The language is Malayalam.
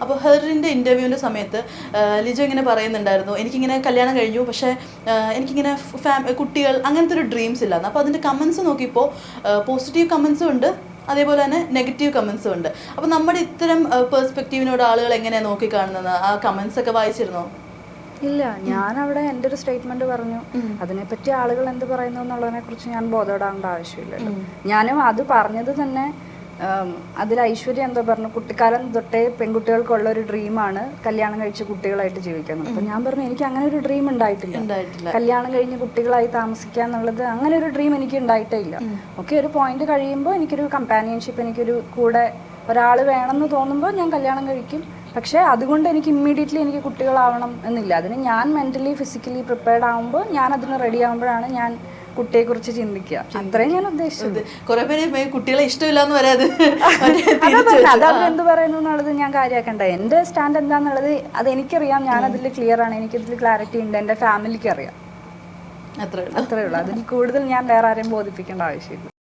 അപ്പോൾ ഹെറിൻ്റെ ഇൻ്റർവ്യൂവിൻ്റെ സമയത്ത് ലിജോ ഇങ്ങനെ പറയുന്നുണ്ടായിരുന്നു, എനിക്കിങ്ങനെ കല്യാണം കഴിഞ്ഞു, പക്ഷേ എനിക്കിങ്ങനെ കുട്ടികൾ അങ്ങനത്തെ ഒരു ഡ്രീംസ് ഇല്ലായിരുന്നു. അപ്പോൾ അതിൻ്റെ കമൻസ് നോക്കിയപ്പോൾ പോസിറ്റീവ് കമൻസും ഉണ്ട്, അതേപോലെ തന്നെ നെഗറ്റീവ് കമൻസും ഉണ്ട്. അപ്പോൾ നമ്മുടെ ഇത്തരം പെർസ്പെക്റ്റീവിനോട് ആളുകൾ എങ്ങനെയാണ് നോക്കിക്കാണുന്നത്? ആ കമൻസ് ഒക്കെ വായിച്ചിരുന്നോ? ഇല്ല, ഞാൻ അവിടെ എൻ്റെ ഒരു സ്റ്റേറ്റ്മെന്റ് പറഞ്ഞു. അതിനെപ്പറ്റി ആളുകൾ എന്ത് പറയുന്നു എന്നുള്ളതിനെ കുറിച്ച് ഞാൻ ബോധപ്പെടേണ്ട ആവശ്യമില്ലല്ലോ. ഞാനും അത് പറഞ്ഞത് തന്നെ അതിൽ ഐശ്വര്യ എന്താ പറഞ്ഞു, കുട്ടിക്കാലം തൊട്ടേ പെൺകുട്ടികൾക്കുള്ള ഒരു ഡ്രീമാണ് കല്യാണം കഴിച്ച് കുട്ടികളായിട്ട് ജീവിക്കുന്നത്. അപ്പം ഞാൻ പറഞ്ഞു എനിക്ക് അങ്ങനെ ഒരു ഡ്രീം ഉണ്ടായിട്ടില്ല. കല്യാണം കഴിഞ്ഞ് കുട്ടികളായി താമസിക്കുക എന്നുള്ളത് അങ്ങനെ ഒരു ഡ്രീം എനിക്ക് ഉണ്ടായിട്ടേ ഇല്ല. ഓക്കെ, ഒരു പോയിന്റ് കഴിയുമ്പോൾ എനിക്കൊരു കമ്പാനിയൻഷിപ്പ്, എനിക്കൊരു കൂടെ ഒരാൾ വേണമെന്ന് തോന്നുമ്പോൾ ഞാൻ കല്യാണം കഴിക്കും. പക്ഷേ അതുകൊണ്ട് എനിക്ക് ഇമ്മീഡിയറ്റ്ലി എനിക്ക് കുട്ടികളാവണം എന്നില്ല. അതിന് ഞാൻ മെൻ്റലി ഫിസിക്കലി പ്രിപ്പയർഡ് ആകുമ്പോൾ, ഞാൻ അതിന് റെഡി ആകുമ്പോഴാണ് ഞാൻ കുട്ടിയെക്കുറിച്ച് ചിന്തിക്കുക. അത്രയും ഞാൻ ഉദ്ദേശിച്ചത്. കുറെ പേര് കുട്ടികളെ ഇഷ്ടമില്ലാന്ന് പറയാതെ അത് അവരെന്ത് പറയുന്നു എന്നുള്ളത് ഞാൻ കാര്യമാക്കണ്ട. എൻ്റെ സ്റ്റാൻഡ് എന്താന്നുള്ളത് അത് എനിക്കറിയാം. ഞാൻ അതിൽ ക്ലിയർ ആണ്, എനിക്കതിൽ ക്ലാരിറ്റി ഉണ്ട്, എൻ്റെ ഫാമിലിക്ക് അറിയാം. അത്രേ ഉള്ളൂ. അതിൽ കൂടുതൽ ഞാൻ വേറെ ആരെയും ബോധിപ്പിക്കേണ്ട ആവശ്യമില്ല.